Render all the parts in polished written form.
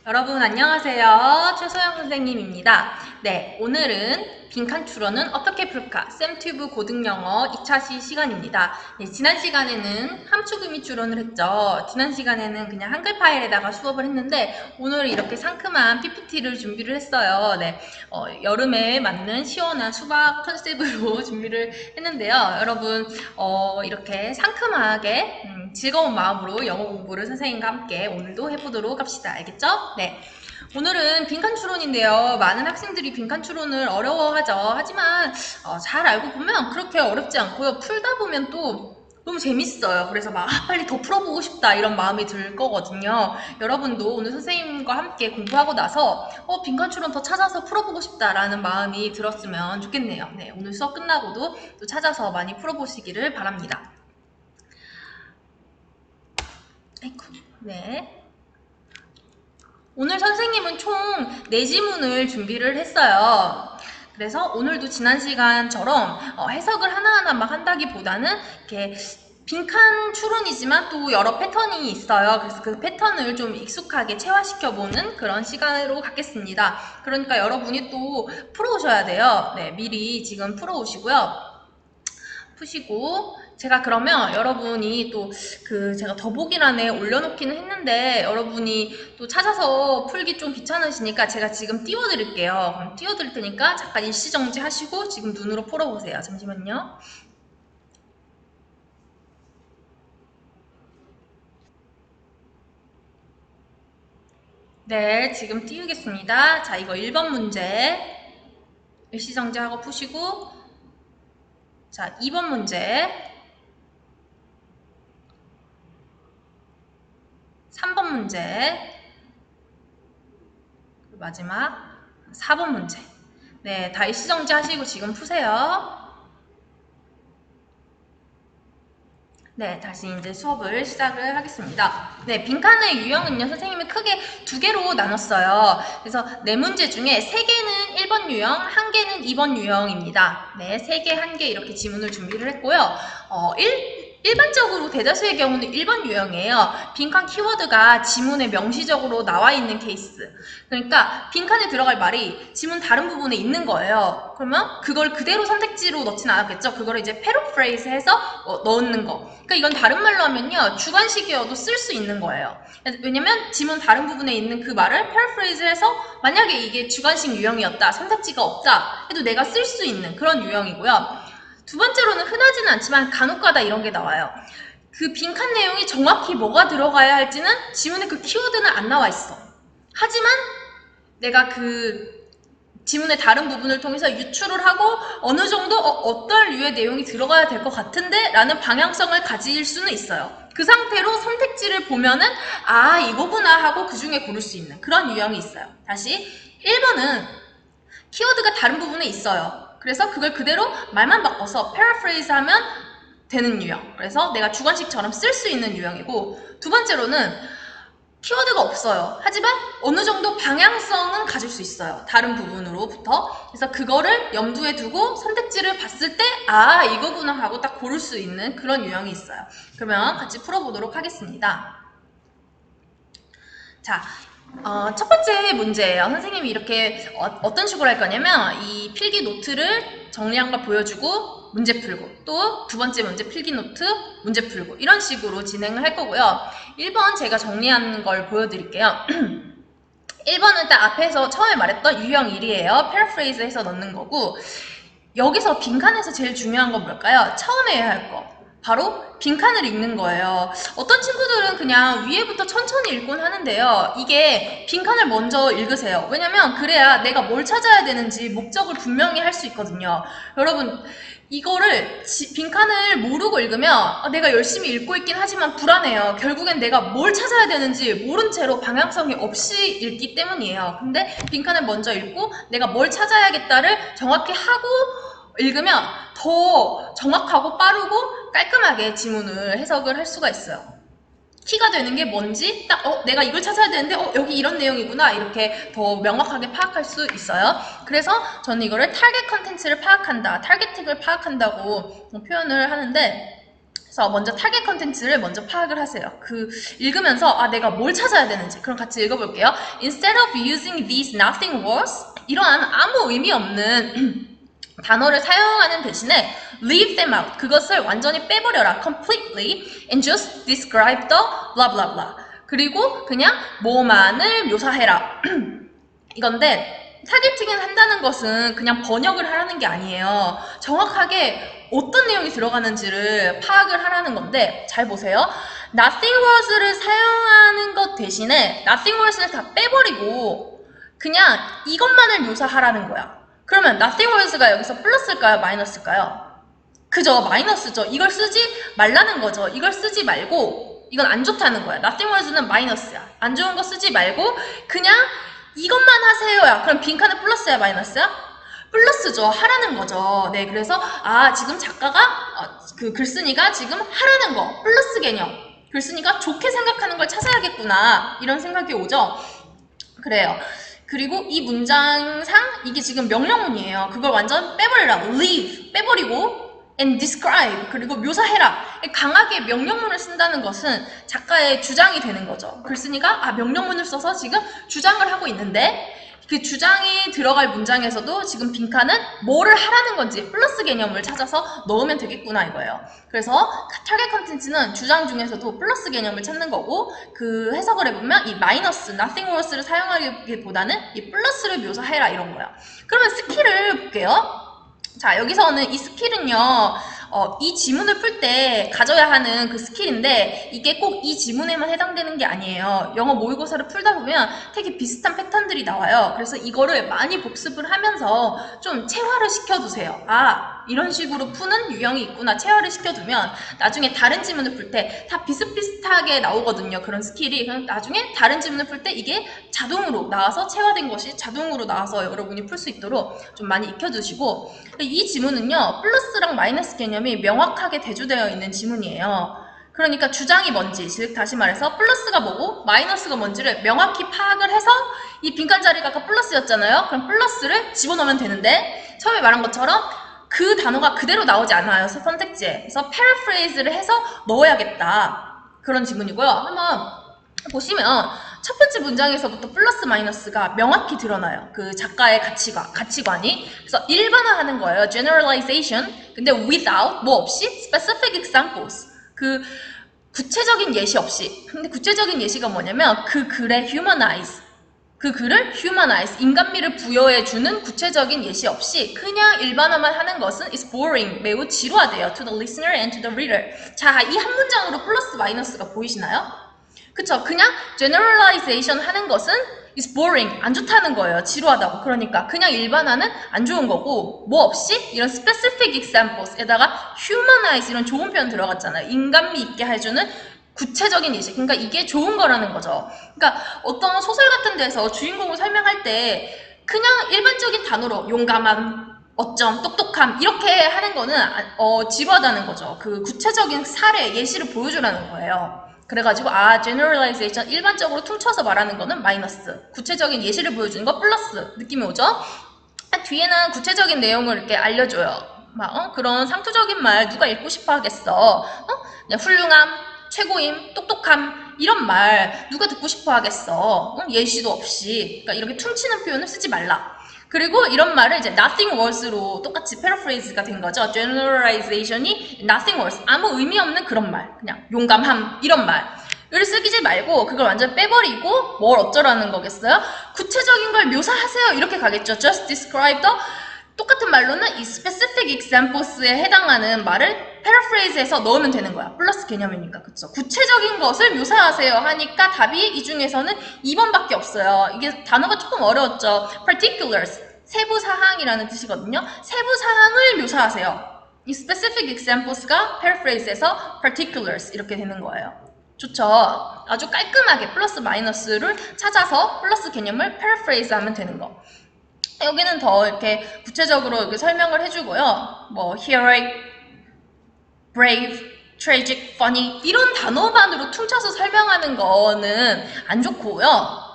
여러분 안녕하세요. 최소영 선생님입니다. 네, 오늘은 빈칸 추론은 어떻게 풀까? 쌤튜브 고등영어 2차 시간입니다. 네, 지난 시간에는 함축의미 추론을 했죠. 지난 시간에는 그냥 한글 파일에다가 수업을 했는데 오늘 이렇게 상큼한 PPT를 준비를 했어요. 네, 여름에 맞는 시원한 수박 컨셉으로 준비를 했는데요. 여러분 이렇게 상큼하게 즐거운 마음으로 영어 공부를 선생님과 함께 오늘도 해보도록 합시다. 알겠죠? 네. 오늘은 빈칸 추론인데요. 많은 학생들이 빈칸 추론을 어려워하죠. 하지만 잘 알고 보면 그렇게 어렵지 않고요. 풀다 보면 또 너무 재밌어요. 그래서 막 빨리 더 풀어보고 싶다 이런 마음이 들 거거든요. 여러분도 오늘 선생님과 함께 공부하고 나서 빈칸 추론 더 찾아서 풀어보고 싶다라는 마음이 들었으면 좋겠네요. 네, 오늘 수업 끝나고도 또 찾아서 많이 풀어보시기를 바랍니다. 아이고, 네. 오늘 선생님은 총 4지문을 준비를 했어요. 그래서 오늘도 지난 시간처럼 해석을 하나하나 막 한다기보다는 이렇게 빈칸 추론이지만 또 여러 패턴이 있어요. 그래서 그 패턴을 좀 익숙하게 체화시켜보는 그런 시간으로 갖겠습니다. 그러니까 여러분이 또 풀어오셔야 돼요. 네, 미리 지금 풀어오시고요. 푸시고 제가 그러면 여러분이 또 제가 더보기란에 올려놓기는 했는데 여러분이 또 찾아서 풀기 좀 귀찮으시니까 제가 지금 띄워드릴게요. 그럼 띄워드릴 테니까 잠깐 일시정지 하시고 지금 눈으로 풀어보세요. 잠시만요. 네, 지금 띄우겠습니다. 자, 이거 1번 문제 일시정지하고 푸시고 자, 2번 문제 3번 문제 마지막 4번 문제. 네, 다 일시정지 하시고 지금 푸세요. 네, 다시 이제 수업을 시작을 하겠습니다. 네, 빈칸의 유형은요, 선생님이 크게 2개로 나눴어요. 그래서 4문제 중에 3개는 1번 유형, 1개는 2번 유형입니다. 네, 3개, 1개 이렇게 지문을 준비를 했고요. 일반적으로 대다수의 경우는 1번 유형이에요. 빈칸 키워드가 지문에 명시적으로 나와 있는 케이스. 그러니까 빈칸에 들어갈 말이 지문 다른 부분에 있는 거예요. 그러면 그걸 그대로 선택지로 넣진 않았겠죠. 그걸 이제 패러프레이즈 해서 넣는 거. 그러니까 이건 다른 말로 하면요. 주관식이어도 쓸 수 있는 거예요. 왜냐면 지문 다른 부분에 있는 그 말을 패러프레이즈 해서 만약에 이게 주관식 유형이었다. 선택지가 없다. 해도 내가 쓸 수 있는 그런 유형이고요. 두 번째로는 흔하지는 않지만 간혹가다 이런 게 나와요. 그 빈칸 내용이 정확히 뭐가 들어가야 할지는 지문에 그 키워드는 안 나와 있어. 하지만 내가 그 지문의 다른 부분을 통해서 유추를 하고 어느 정도 어떤 류의 내용이 들어가야 될 것 같은데 라는 방향성을 가질 수는 있어요. 그 상태로 선택지를 보면은 아 이거구나 하고 그 중에 고를 수 있는 그런 유형이 있어요. 다시 1번은 키워드가 다른 부분에 있어요. 그래서 그걸 그대로 말만 바꿔서 paraphrase 하면 되는 유형. 그래서 내가 주관식처럼 쓸 수 있는 유형이고 두 번째로는 키워드가 없어요. 하지만 어느 정도 방향성은 가질 수 있어요. 다른 부분으로부터. 그래서 그거를 염두에 두고 선택지를 봤을 때 아 이거구나 하고 딱 고를 수 있는 그런 유형이 있어요. 그러면 같이 풀어보도록 하겠습니다. 자, 첫 번째 문제예요. 선생님이 이렇게 어떤 식으로 할 거냐면 이 필기 노트를 정리한 걸 보여주고 문제 풀고 또 두 번째 문제 필기 노트 문제 풀고 이런 식으로 진행을 할 거고요. 1번 제가 정리한 걸 보여드릴게요. 1번은 딱 앞에서 처음에 말했던 유형 1이에요. 패러프레이즈 해서 넣는 거고 여기서 빈칸에서 제일 중요한 건 뭘까요? 처음에 해야 할 거. 바로 빈칸을 읽는 거예요. 어떤 친구들은 그냥 위에부터 천천히 읽곤 하는데요. 이게 빈칸을 먼저 읽으세요. 왜냐면 그래야 내가 뭘 찾아야 되는지 목적을 분명히 할 수 있거든요. 여러분 이거를 빈칸을 모르고 읽으면 내가 열심히 읽고 있긴 하지만 불안해요. 결국엔 내가 뭘 찾아야 되는지 모른 채로 방향성이 없이 읽기 때문이에요. 근데 빈칸을 먼저 읽고 내가 뭘 찾아야겠다를 정확히 하고 읽으면 더 정확하고 빠르고 깔끔하게 지문을 해석을 할 수가 있어요. 키가 되는 게 뭔지 딱 내가 이걸 찾아야 되는데 여기 이런 내용이구나 이렇게 더 명확하게 파악할 수 있어요. 그래서 저는 이거를 타겟 컨텐츠를 파악한다, 타겟팅을 파악한다고 표현을 하는데 그래서 먼저 타겟 컨텐츠를 먼저 파악을 하세요. 읽으면서 내가 뭘 찾아야 되는지 그럼 같이 읽어볼게요. Instead of using these nothing words, 이러한 아무 의미 없는 단어를 사용하는 대신에 leave them out, 그것을 완전히 빼버려라, completely, and just describe the blah blah blah. 그리고 그냥 뭐만을 묘사해라. 이건데 타겟팅을 한다는 것은 그냥 번역을 하라는 게 아니에요. 정확하게 어떤 내용이 들어가는지를 파악을 하라는 건데 잘 보세요. nothing words를 사용하는 것 대신에 nothing words를 다 빼버리고 그냥 이것만을 묘사하라는 거야. 그러면 nothing words가 여기서 플러스일까요? 마이너스일까요? 그죠, 마이너스죠. 이걸 쓰지 말라는 거죠. 이걸 쓰지 말고 이건 안 좋다는 거야. nothing words는 마이너스야. 안 좋은 거 쓰지 말고 그냥 이것만 하세요야. 그럼 빈칸은 플러스야, 마이너스야? 플러스죠. 하라는 거죠. 네, 그래서 지금 작가가 글쓴이가 지금 하라는 거, 플러스 개념. 글쓴이가 좋게 생각하는 걸 찾아야겠구나, 이런 생각이 오죠. 그래요. 그리고 이 문장상 이게 지금 명령문이에요. 그걸 완전 빼버리라. leave, 빼버리고 and describe, 그리고 묘사해라. 강하게 명령문을 쓴다는 것은 작가의 주장이 되는 거죠. 글쓴이가 명령문을 써서 지금 주장을 하고 있는데 그 주장이 들어갈 문장에서도 지금 빈칸은 뭐를 하라는 건지 플러스 개념을 찾아서 넣으면 되겠구나 이거예요. 그래서 타겟 컨텐츠는 주장 중에서도 플러스 개념을 찾는 거고 그 해석을 해보면 이 마이너스, nothing words를 사용하기보다는 이 플러스를 묘사해라 이런 거야. 그러면 스킬을 볼게요. 자, 여기서는 이 스킬은요, 이 지문을 풀 때 가져야 하는 그 스킬인데 이게 꼭 이 지문에만 해당되는 게 아니에요. 영어 모의고사를 풀다 보면 되게 비슷한 패턴들이 나와요. 그래서 이거를 많이 복습을 하면서 좀 체화를 시켜두세요. 이런 식으로 푸는 유형이 있구나. 체화를 시켜두면 나중에 다른 지문을 풀 때 다 비슷비슷하게 나오거든요. 그런 스킬이. 그럼 나중에 다른 지문을 풀 때 이게 자동으로 나와서 체화된 것이 자동으로 나와서 여러분이 풀 수 있도록 좀 많이 익혀두시고, 이 지문은요, 플러스랑 마이너스 개념이 명확하게 대조되어 있는 지문이에요. 그러니까 주장이 뭔지, 즉 다시 말해서 플러스가 뭐고 마이너스가 뭔지를 명확히 파악을 해서 이 빈칸 자리가 아까 플러스였잖아요. 그럼 플러스를 집어넣으면 되는데 처음에 말한 것처럼 그 단어가 그대로 나오지 않아요. 선택지에. 그래서 paraphrase를 해서 넣어야겠다. 그런 지문이고요. 한번 보시면 첫 번째 문장에서부터 플러스 마이너스가 명확히 드러나요. 그 작가의 가치관이. 그래서 일반화하는 거예요. generalization. 근데 without, 뭐 없이 specific examples. 그 구체적인 예시 없이. 근데 구체적인 예시가 뭐냐면 그 글의 humanize. 그 글을 humanize, 인간미를 부여해주는 구체적인 예시 없이 그냥 일반화만 하는 것은 is boring, 매우 지루하대요. to the listener and to the reader. 자, 이 한 문장으로 플러스 마이너스가 보이시나요? 그쵸? 그냥 generalization 하는 것은 is boring, 안 좋다는 거예요. 지루하다고. 그러니까 그냥 일반화는 안 좋은 거고 뭐 없이 이런 specific examples에다가 humanize 이런 좋은 표현 들어갔잖아요. 인간미 있게 해주는 구체적인 예시. 그러니까 이게 좋은 거라는 거죠. 그러니까 어떤 소설 같은 데서 주인공을 설명할 때 그냥 일반적인 단어로 용감함, 어쩜, 똑똑함 이렇게 하는 거는 지루하다는 거죠. 그 구체적인 사례, 예시를 보여주라는 거예요. 그래가지고 generalization, 일반적으로 퉁쳐서 말하는 거는 마이너스, 구체적인 예시를 보여주는 거 플러스 느낌이 오죠? 뒤에는 구체적인 내용을 이렇게 알려줘요. 그런 상투적인 말 누가 읽고 싶어 하겠어? 그냥 훌륭함, 최고임, 똑똑함 이런 말 누가 듣고 싶어 하겠어? 예시도 없이. 그러니까 이렇게 퉁치는 표현을 쓰지 말라. 그리고 이런 말을 이제 nothing words로 똑같이 paraphrase가 된 거죠. generalization이 nothing words, 아무 의미 없는 그런 말, 그냥 용감함 이런 말을 쓰지 말고 그걸 완전 빼버리고 뭘 어쩌라는 거겠어요? 구체적인 걸 묘사하세요 이렇게 가겠죠. just describe the, 똑같은 말로는 이 specific examples에 해당하는 말을 paraphrase해서 넣으면 되는 거야. 플러스 개념이니까. 그쵸? 구체적인 것을 묘사하세요 하니까 답이 이 중에서는 2번밖에 없어요. 이게 단어가 조금 어려웠죠. particulars, 세부사항이라는 뜻이거든요. 세부사항을 묘사하세요. 이 specific examples가 paraphrase해서 particulars 이렇게 되는 거예요. 좋죠? 아주 깔끔하게 플러스 마이너스를 찾아서 플러스 개념을 paraphrase 하면 되는 거. 여기는 더 이렇게 구체적으로 이렇게 설명을 해주고요. 뭐 heroic, brave, tragic, funny 이런 단어만으로 퉁쳐서 설명하는 거는 안 좋고요.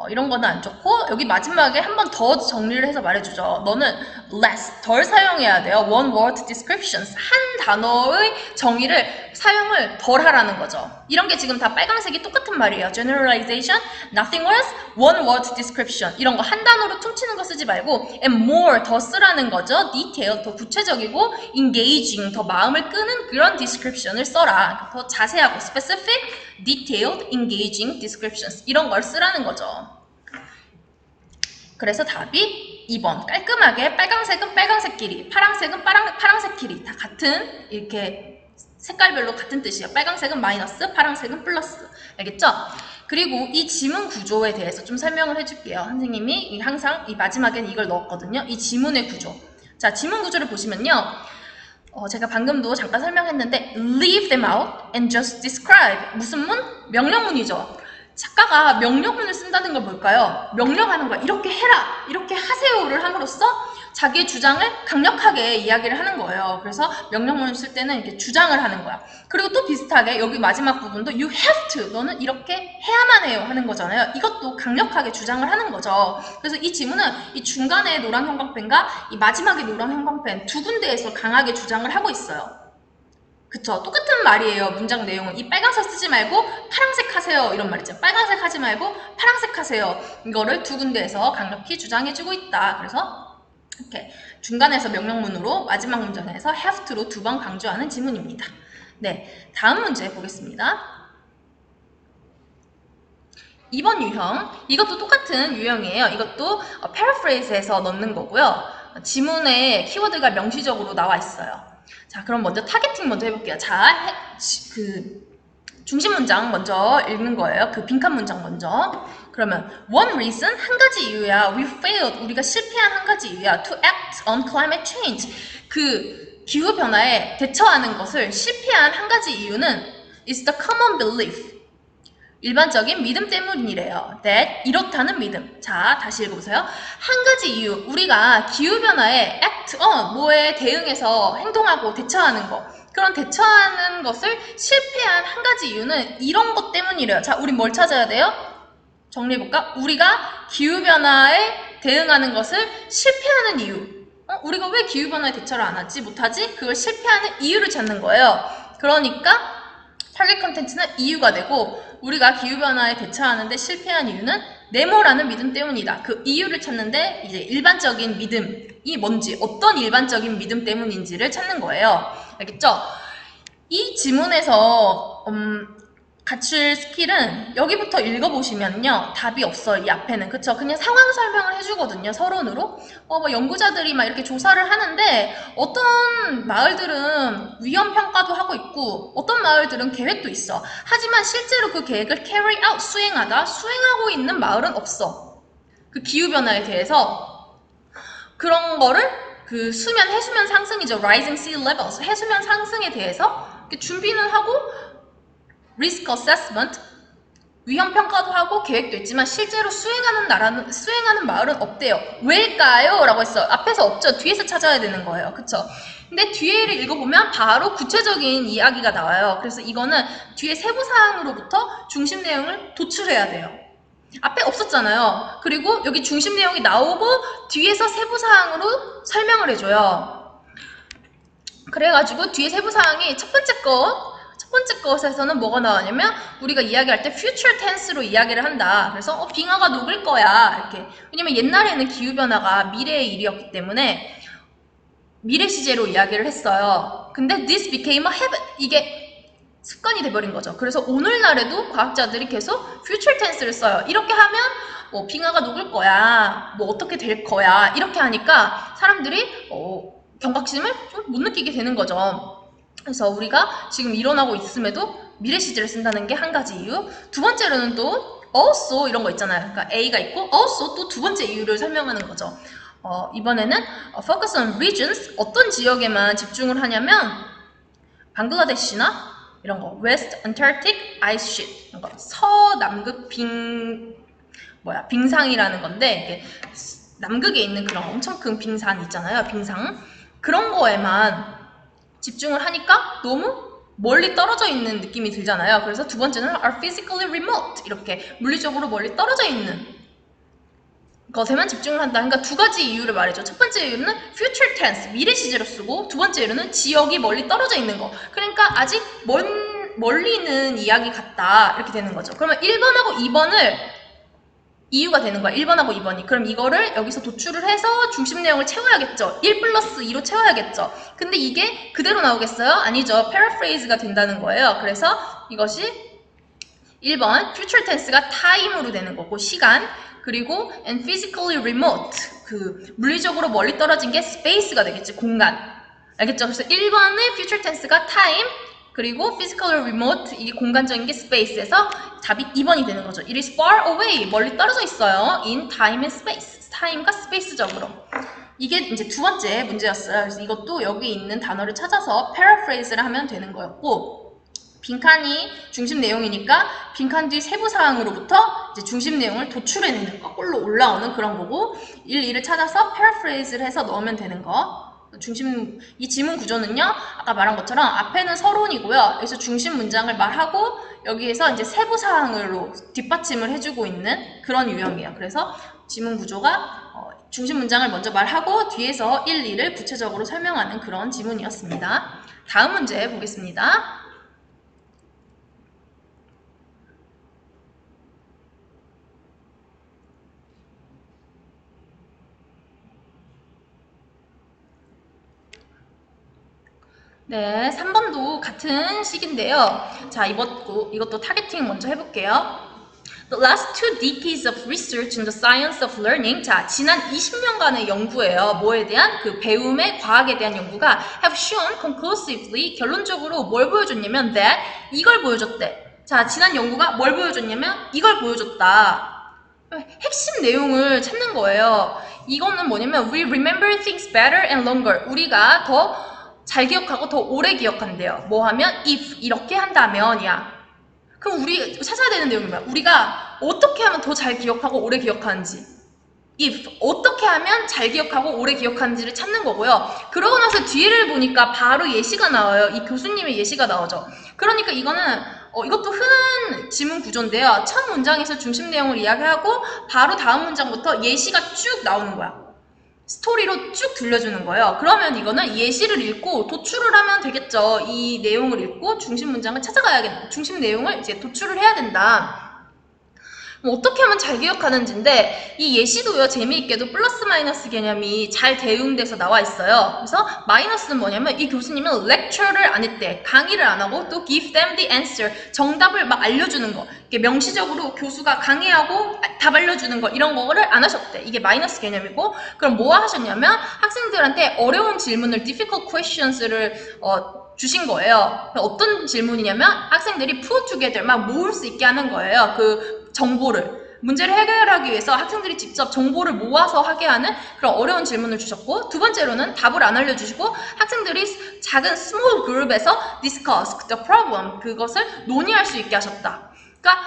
이런 거는 안 좋고 여기 마지막에 한 번 더 정리를 해서 말해주죠. 너는 less, 덜 사용해야 돼요. one word descriptions, 한 단어의 정의를 사용을 덜 하라는 거죠. 이런 게 지금 다 빨강색이 똑같은 말이에요. generalization, nothing else, one word description. 이런 거 한 단어로 퉁치는 거 쓰지 말고 and more 더 쓰라는 거죠. detail 더 구체적이고 engaging 더 마음을 끄는 그런 description을 써라. 더 자세하고 specific, detailed, engaging descriptions 이런 걸 쓰라는 거죠. 그래서 답이 2번. 깔끔하게 빨강색은 빨강색끼리, 파랑색은 파랑색끼리 다 같은 이렇게 색깔별로 같은 뜻이에요. 빨강색은 마이너스, 파랑색은 플러스. 알겠죠? 그리고 이 지문 구조에 대해서 좀 설명을 해줄게요. 선생님이 항상 이 마지막에는 이걸 넣었거든요. 이 지문의 구조. 자, 지문 구조를 보시면요. 제가 방금도 잠깐 설명했는데 leave them out and just describe. 무슨 문? 명령문이죠. 작가가 명령문을 쓴다는 건 뭘까요? 명령하는 거야. 이렇게 해라, 이렇게 하세요를 함으로써 자기의 주장을 강력하게 이야기를 하는 거예요. 그래서 명령문을 쓸 때는 이렇게 주장을 하는 거야. 그리고 또 비슷하게 여기 마지막 부분도 you have to, 너는 이렇게 해야만 해요 하는 거잖아요. 이것도 강력하게 주장을 하는 거죠. 그래서 이 지문은 이 중간에 노란 형광펜과 이 마지막에 노란 형광펜 두 군데에서 강하게 주장을 하고 있어요. 그쵸? 똑같은 말이에요. 문장 내용은. 이 빨간색 쓰지 말고 파란색 하세요. 이런 말 있죠. 빨간색 하지 말고 파란색 하세요. 이거를 두 군데에서 강력히 주장해주고 있다. 그래서 이렇게 중간에서 명령문으로 마지막 문장에서 have to로 두 번 강조하는 지문입니다. 네, 다음 문제 보겠습니다. 2번 유형. 이것도 똑같은 유형이에요. 이것도 paraphrase에서 넣는 거고요. 지문에 키워드가 명시적으로 나와 있어요. 자, 그럼 먼저 타겟팅 먼저 해볼게요. 자, 중심 문장 먼저 읽는 거예요. 그 빈칸 문장 먼저. 그러면 one reason, 한 가지 이유야. We failed, 우리가 실패한 한 가지 이유야. To act on climate change, 그 기후변화에 대처하는 것을 실패한 한 가지 이유는 is the common belief, 일반적인 믿음 때문이래요. that, 이렇다는 믿음. 자, 다시 읽어보세요. 한 가지 이유, 우리가 기후변화에 act on, 뭐에 대응해서 행동하고 대처하는 거, 그런 대처하는 것을 실패한 한 가지 이유는 이런 것 때문이래요. 자, 우리 뭘 찾아야 돼요? 정리해볼까? 우리가 기후변화에 대응하는 것을 실패하는 이유. 우리가 왜 기후변화에 대처를 안 하지? 못하지? 그걸 실패하는 이유를 찾는 거예요. 그러니까 타겟 컨텐츠는 이유가 되고, 우리가 기후변화에 대처하는데 실패한 이유는 네모라는 믿음 때문이다. 그 이유를 찾는데 이제 일반적인 믿음이 뭔지, 어떤 일반적인 믿음 때문인지를 찾는 거예요. 알겠죠? 이 지문에서 갖출 스킬은 여기부터 읽어보시면요, 답이 없어요. 이 앞에는. 그쵸? 그냥 상황 설명을 해주거든요. 서론으로. 뭐 연구자들이 막 이렇게 조사를 하는데 어떤 마을들은 위험평가도 하고 있고 어떤 마을들은 계획도 있어. 하지만 실제로 그 계획을 carry out, 수행하고 있는 마을은 없어. 그 기후변화에 대해서 그런 거를 그 해수면 상승이죠. rising sea levels, 해수면 상승에 대해서 준비는 하고 risk assessment, 위험평가도 하고 계획도 있지만 실제로 수행하는 마을은 없대요. 왜일까요? 라고 했어요. 앞에서 없죠. 뒤에서 찾아야 되는 거예요. 그쵸? 근데 뒤에를 읽어보면 바로 구체적인 이야기가 나와요. 그래서 이거는 뒤에 세부사항으로부터 중심 내용을 도출해야 돼요. 앞에 없었잖아요. 그리고 여기 중심 내용이 나오고 뒤에서 세부사항으로 설명을 해줘요. 그래가지고 뒤에 세부사항이 첫 번째 것에서는 뭐가 나오냐면 우리가 이야기할 때 future tense로 이야기를 한다. 그래서 빙하가 녹을 거야. 이렇게. 왜냐면 옛날에는 기후변화가 미래의 일이었기 때문에 미래 시제로 이야기를 했어요. 근데 this became a habit. 이게 습관이 돼버린 거죠. 그래서 오늘날에도 과학자들이 계속 future tense를 써요. 이렇게 하면 빙하가 녹을 거야. 뭐 어떻게 될 거야. 이렇게 하니까 사람들이 경각심을 좀 못 느끼게 되는 거죠. 그래서 우리가 지금 일어나고 있음에도 미래 시제를 쓴다는 게 한 가지 이유. 두 번째로는 또 also 이런 거 있잖아요. 그러니까 A가 있고 also 또 두 번째 이유를 설명하는 거죠. 이번에는 focus on regions, 어떤 지역에만 집중을 하냐면 방글라데시나 이런 거 West Antarctic Ice Sheet, 이런 거 서남극 빙상이라는 건데 이게 남극에 있는 그런 엄청 큰 빙산 있잖아요. 빙상. 그런 거에만 집중을 하니까 너무 멀리 떨어져 있는 느낌이 들잖아요. 그래서 두 번째는 are physically remote, 이렇게 물리적으로 멀리 떨어져 있는 것에만 집중을 한다. 그러니까 두 가지 이유를 말해줘. 첫 번째 이유는 future tense, 미래 시제로 쓰고, 두 번째 이유는 지역이 멀리 떨어져 있는 거. 그러니까 아직 멀리 있는 이야기 같다. 이렇게 되는 거죠. 그러면 1번하고 2번을 이유가 되는 거야. 1번하고 2번이. 그럼 이거를 여기서 도출을 해서 중심 내용을 채워야겠죠. 1 플러스 2로 채워야겠죠. 근데 이게 그대로 나오겠어요? 아니죠. paraphrase가 된다는 거예요. 그래서 이것이 1번 future tense가 time으로 되는 거고 시간, 그리고 and physically remote, 그 물리적으로 멀리 떨어진 게 space가 되겠지. 공간. 알겠죠? 그래서 1번의 future tense가 time, 그리고 physically remote, 이게 공간적인 게 space에서 답이 2번이 되는 거죠. It is far away, 멀리 떨어져 있어요. in time and space, time과 space적으로. 이게 이제 두 번째 문제였어요. 그래서 이것도 여기 있는 단어를 찾아서 paraphrase를 하면 되는 거였고, 빈칸이 중심 내용이니까 빈칸 뒤 세부 사항으로부터 이제 중심 내용을 도출해내는 거, 꼴로 올라오는 그런 거고, 1, 2를 찾아서 paraphrase를 해서 넣으면 되는 거. 이 지문 구조는요, 아까 말한 것처럼 앞에는 서론이고요. 여기서 중심 문장을 말하고 여기에서 이제 세부 사항으로 뒷받침을 해주고 있는 그런 유형이에요. 그래서 지문 구조가 중심 문장을 먼저 말하고 뒤에서 1, 2를 구체적으로 설명하는 그런 지문이었습니다. 다음 문제 보겠습니다. 네, 3번도 같은 식인데요. 자, 이것도 타겟팅 먼저 해볼게요. The last 2 decades of research in the science of learning. 자, 지난 20년간의 연구예요. 뭐에 대한? 그 배움의 과학에 대한 연구가 have shown conclusively, 결론적으로 뭘 보여줬냐면 that, 이걸 보여줬대. 자, 지난 연구가 뭘 보여줬냐면 이걸 보여줬다. 핵심 내용을 찾는 거예요. 이거는 뭐냐면 we remember things better and longer. 우리가 더 잘 기억하고 더 오래 기억한대요. 뭐 하면 if 이렇게 한다면이야. 그럼 우리 찾아야 되는 내용이 뭐야? 우리가 어떻게 하면 더 잘 기억하고 오래 기억하는지, if 어떻게 하면 잘 기억하고 오래 기억하는지를 찾는 거고요. 그러고 나서 뒤를 보니까 바로 예시가 나와요. 이 교수님의 예시가 나오죠. 그러니까 이거는 이것도 흔한 지문 구조인데요. 첫 문장에서 중심 내용을 이야기하고 바로 다음 문장부터 예시가 쭉 나오는 거야. 스토리로 쭉 들려주는 거예요. 그러면 이거는 예시를 읽고 도출을 하면 되겠죠. 이 내용을 읽고 중심 문장을 찾아가야겠다. 중심 내용을 이제 도출을 해야 된다. 어떻게 하면 잘 기억하는지인데, 이 예시도요, 재미있게도 플러스 마이너스 개념이 잘 대응돼서 나와 있어요. 그래서 마이너스는 뭐냐면 이 교수님은 lecture를 안 했대. 강의를 안 하고 또 give them the answer, 정답을 막 알려주는 거. 이게 명시적으로 교수가 강의하고 답 알려주는 거, 이런 거를 안 하셨대. 이게 마이너스 개념이고, 그럼 뭐 하셨냐면 학생들한테 어려운 질문을 difficult questions를 주신 거예요. 어떤 질문이냐면 학생들이 put together, 막 모을 수 있게 하는 거예요. 그 정보를, 문제를 해결하기 위해서 학생들이 직접 정보를 모아서 하게 하는 그런 어려운 질문을 주셨고, 두 번째로는 답을 안 알려주시고 학생들이 작은 small group에서 discuss the problem, 그것을 논의할 수 있게 하셨다. 그러니까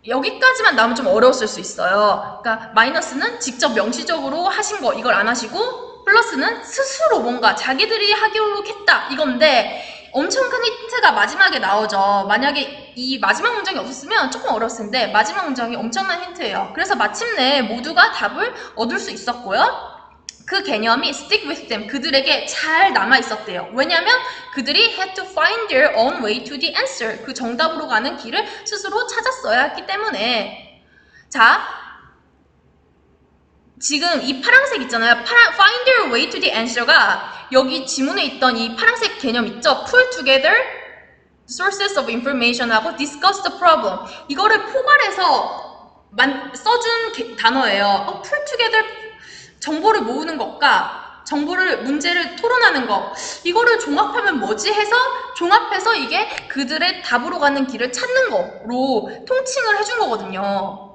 여기까지만 나오면 좀 어려웠을 수 있어요. 그러니까 마이너스는 직접 명시적으로 하신 거, 이걸 안 하시고, 플러스는 스스로 뭔가 자기들이 하기로 했다, 이건데 엄청 큰 힌트가 마지막에 나오죠. 만약에 이 마지막 문장이 없었으면 조금 어려웠을 텐데 마지막 문장이 엄청난 힌트예요. 그래서 마침내 모두가 답을 얻을 수 있었고요. 그 개념이 stick with them, 그들에게 잘 남아 있었대요. 왜냐면 그들이 had to find their own way to the answer, 그 정답으로 가는 길을 스스로 찾았어야 했기 때문에. 자, 지금 이 파란색 있잖아요. find their way to the answer가 여기 지문에 있던 이 파란색 개념 있죠? pull together sources of information하고 discuss the problem, 이거를 포괄해서 써준 단어예요. pull together, 정보를 모으는 것과 문제를 토론하는 것, 이거를 종합하면 뭐지 해서 종합해서 이게 그들의 답으로 가는 길을 찾는 거로 통칭을 해준 거거든요.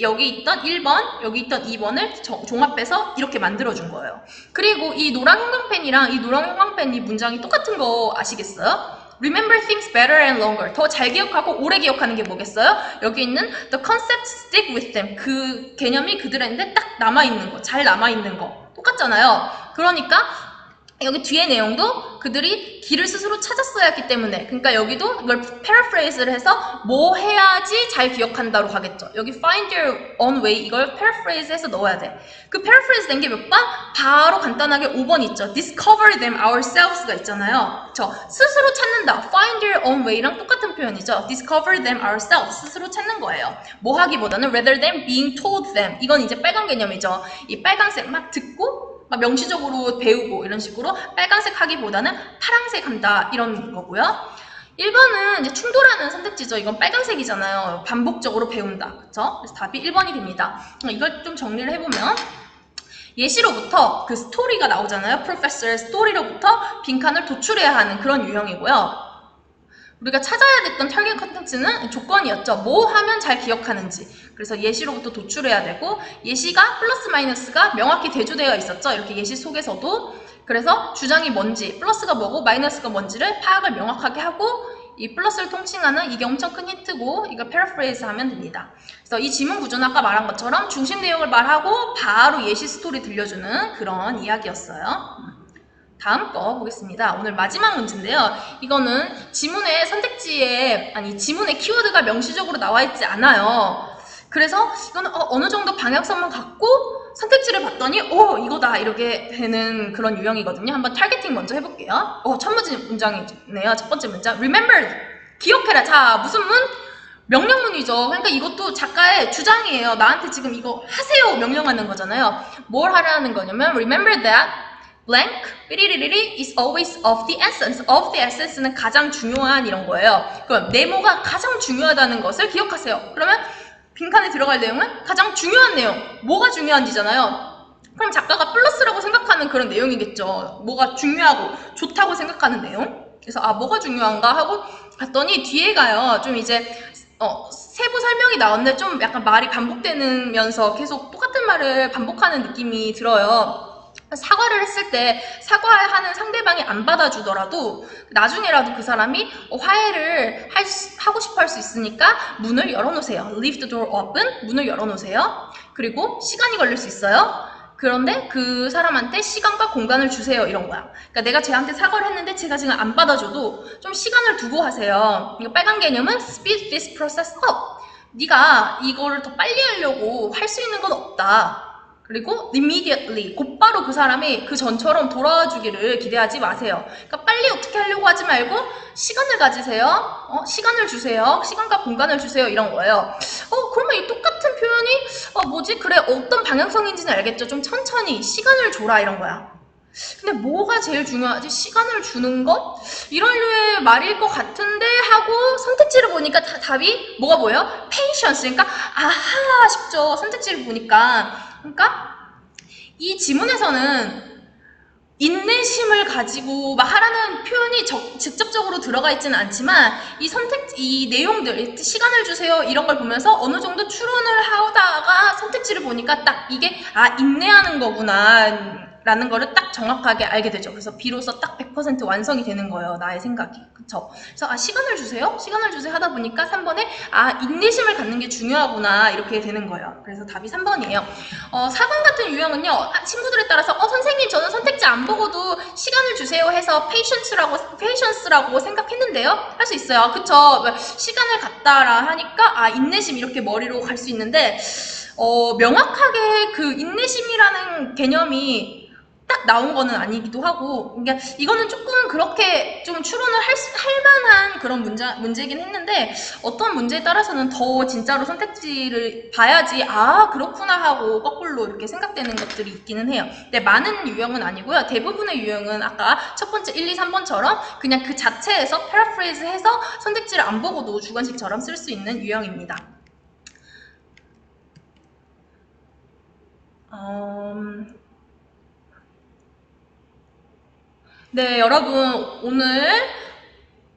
여기 있던 1번, 여기 있던 2번을 종합해서 이렇게 만들어준 거예요. 그리고 이 노랑 형광펜이랑 이 노랑 형광펜 이 문장이 똑같은 거 아시겠어요? Remember things better and longer. 더 잘 기억하고 오래 기억하는 게 뭐겠어요? 여기 있는 the concepts stick with them. 그 개념이 그들한테 딱 남아있는 거, 잘 남아있는 거. 똑같잖아요. 그러니까 여기 뒤에 내용도 그들이 길을 스스로 찾았어야 했기 때문에, 그러니까 여기도 이걸 paraphrase를 해서 뭐 해야지 잘 기억한다로 가겠죠. 여기 find their own way 이걸 paraphrase 해서 넣어야 돼. 그 paraphrase 된 게 몇 번? 바로 간단하게 5번 있죠. discover them ourselves가 있잖아요. 저 스스로 찾는다. find their own way랑 똑같은 표현이죠. discover them ourselves 스스로 찾는 거예요. 뭐 하기보다는 rather than being told them. 이건 이제 빨간 개념이죠. 이 빨간색 막 듣고 막 명시적으로 배우고 이런 식으로 빨간색 하기보다는 파란색 한다 이런 거고요. 1번은 이제 충돌하는 선택지죠. 이건 빨간색이잖아요. 반복적으로 배운다. 그쵸? 그래서 답이 1번이 됩니다. 이걸 좀 정리를 해보면 예시로부터 그 스토리가 나오잖아요. 프로페서의 스토리로부터 빈칸을 도출해야 하는 그런 유형이고요. 우리가 찾아야 됐던 타겟 컨텐츠는 조건이었죠. 뭐 하면 잘 기억하는지. 그래서 예시로부터 도출해야 되고 예시가 플러스 마이너스가 명확히 대조되어 있었죠. 이렇게 예시 속에서도. 그래서 주장이 뭔지, 플러스가 뭐고 마이너스가 뭔지를 파악을 명확하게 하고 이 플러스를 통칭하는 이게 엄청 큰 힌트고 이거 패러프레이즈 하면 됩니다. 그래서 이 지문 구조는 아까 말한 것처럼 중심 내용을 말하고 바로 예시 스토리 들려주는 그런 이야기였어요. 다음 거 보겠습니다. 오늘 마지막 문제인데요. 이거는 지문의 선택지에, 아니 지문의 키워드가 명시적으로 나와 있지 않아요. 그래서 이거는 어느 정도 방향성만 갖고 선택지를 봤더니 이거다 이렇게 되는 그런 유형이거든요. 한번 타겟팅 먼저 해볼게요. 첫 번째 문장이네요. 첫 번째 문장 Remember, 기억해라. 자, 무슨 문? 명령문이죠. 그러니까 이것도 작가의 주장이에요. 나한테 지금 이거 하세요 명령하는 거잖아요. 뭘 하라는 거냐면 Remember that blank, 삐리리리리 is always of the essence. of the essence는 가장 중요한 이런 거예요. 그럼 네모가 가장 중요하다는 것을 기억하세요. 그러면 빈칸에 들어갈 내용은 가장 중요한 내용. 뭐가 중요한지잖아요. 그럼 작가가 플러스라고 생각하는 그런 내용이겠죠. 뭐가 중요하고 좋다고 생각하는 내용. 그래서 뭐가 중요한가 하고 봤더니 뒤에가요. 좀 이제 세부 설명이 나왔는데 좀 약간 말이 반복되면서 계속 똑같은 말을 반복하는 느낌이 들어요. 사과를 했을 때 사과하는 상대방이 안 받아주더라도 나중에라도 그 사람이 화해를 하고 싶어 할 수 있으니까 문을 열어놓으세요. Leave the door open. 문을 열어놓으세요. 그리고 시간이 걸릴 수 있어요. 그런데 그 사람한테 시간과 공간을 주세요. 이런 거야. 그러니까 내가 쟤한테 사과를 했는데 제가 지금 안 받아줘도 좀 시간을 두고 하세요. 그러니까 빨간 개념은 speed this process up. 네가 이거를 더 빨리 하려고 할 수 있는 건 없다. 그리고 immediately, 곧바로 그 사람이 그 전처럼 돌아와 주기를 기대하지 마세요. 그러니까 빨리 어떻게 하려고 하지 말고 시간을 가지세요. 시간을 주세요. 시간과 공간을 주세요. 이런 거예요. 그러면 이 똑같은 표현이 뭐지? 그래, 어떤 방향성인지는 알겠죠. 좀 천천히 시간을 줘라 이런 거야. 근데 뭐가 제일 중요하지? 시간을 주는 것? 이런 류의 말일 것 같은데 하고 선택지를 보니까 답이 뭐가 보여요? patience. 그러니까 아하 싶죠. 선택지를 보니까. 그러니까 이 지문에서는 인내심을 가지고 막 하라는 표현이 직접적으로 들어가 있지는 않지만 이 내용들, 시간을 주세요 이런 걸 보면서 어느 정도 추론을 하다가 선택지를 보니까 딱 이게 인내하는 거구나 라는 거를 딱 정확하게 알게 되죠. 그래서 비로소 딱 100% 완성이 되는 거예요. 나의 생각이. 그쵸? 그래서 시간을 주세요? 시간을 주세요 하다 보니까 3번에 인내심을 갖는 게 중요하구나 이렇게 되는 거예요. 그래서 답이 3번이에요. 4번 같은 유형은요. 친구들에 따라서 선생님 저는 선택지 안 보고도 시간을 주세요 해서 patience라고 생각했는데요. 할 수 있어요. 그쵸? 시간을 갖다라 하니까 인내심 이렇게 머리로 갈 수 있는데 명확하게 그 인내심이라는 개념이 딱 나온 거는 아니기도 하고, 그러니까 이거는 조금 그렇게 좀 추론을 할 만한 그런 문제긴 했는데 어떤 문제에 따라서는 더 진짜로 선택지를 봐야지 그렇구나 하고 거꾸로 이렇게 생각되는 것들이 있기는 해요. 근데 많은 유형은 아니고요. 대부분의 유형은 아까 첫 번째 1, 2, 3번처럼 그냥 그 자체에서 패러프레이즈 해서 선택지를 안 보고도 주관식처럼 쓸 수 있는 유형입니다. 네, 여러분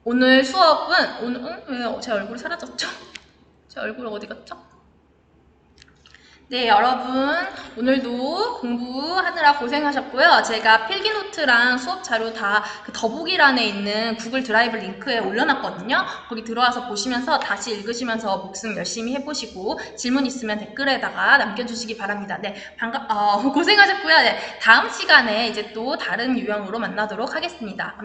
오늘 수업은 왜 제 얼굴이 사라졌죠? 제 얼굴 어디 갔죠? 네, 여러분 오늘도 공부하느라 고생하셨고요. 제가 필기노트랑 수업 자료 다 그 더보기란에 있는 구글 드라이브 링크에 올려놨거든요. 거기 들어와서 보시면서 다시 읽으시면서 복습 열심히 해보시고 질문 있으면 댓글에다가 남겨주시기 바랍니다. 네, 고생하셨고요. 네, 다음 시간에 이제 또 다른 유형으로 만나도록 하겠습니다.